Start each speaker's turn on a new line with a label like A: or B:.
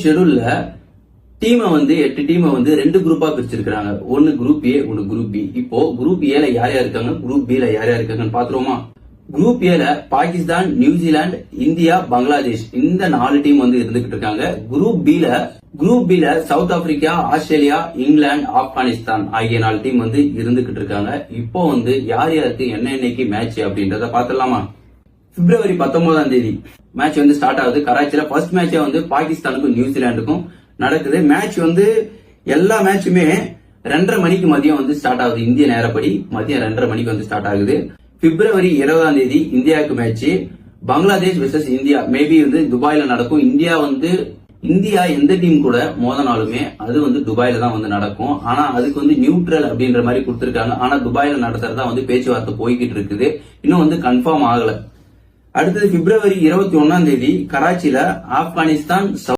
A: ஷெடியூல்ல டீமை 8 டீமை 2 குரூப்பா பிரிச்சிருக்காங்க. ஒன்னு குரூப் ஏ, ஒன்னு குரூப் பி. இப்போ குரூப் ஏல யார் யார் இருக்காங்க, குரூப் பி ல யார் யார் இருக்காங்கன்னு பாத்துருவோமா? குரூப் ஏல பாகிஸ்தான், நியூசிலாந்து, இந்தியா, பங்களாதேஷ் இந்த 4 டீம் இருந்துகிட்டு இருக்காங்க. குரூப் பி ல south Africa, Australia, England, Afghanistan ஆகிய 4 டீம் இருந்துகிட்டு இருக்காங்க. இப்போ யார் யாருக்கு என்னைக்கு மேட்ச் அப்படின்றத பாத்துடலாமா? பிப்ரவரி 19ஆம் தேதி மேட்ச் ஸ்டார்ட் ஆகுது. கராச்சியில ஃபர்ஸ்ட் மேட்சே பாகிஸ்தானுக்கும் நியூசிலாந்துக்கும் நடக்குது. மேட்ச் எல்லா மேட்சுமே 2:30 மணிக்கு மதியம் ஸ்டார்ட் ஆகுது. இந்திய நேரப்படி மதியம் 2:30 மணிக்கு ஸ்டார்ட் ஆகுது. பிப்ரவரி 20ஆம் தேதி இந்தியாவுக்கு match Bangladesh versus India. Maybe துபாயில நடக்கும். இந்தியா எந்த டீம் கூட மோதனாலுமே அது துபாயில தான் நடக்கும். ஆனா அதுக்கு நியூட்ரல் அப்படின்ற மாதிரி கொடுத்திருக்காங்க. ஆனா துபாயில நடத்துறதா பேச்சுவார்த்தை போய்கிட்டு இருக்குது. இன்னும் கன்ஃபார்ம் ஆகல. அடுத்தது பிப்ரவரி 21ஆம் தேதி கராச்சியில ஆப்கானிஸ்தான்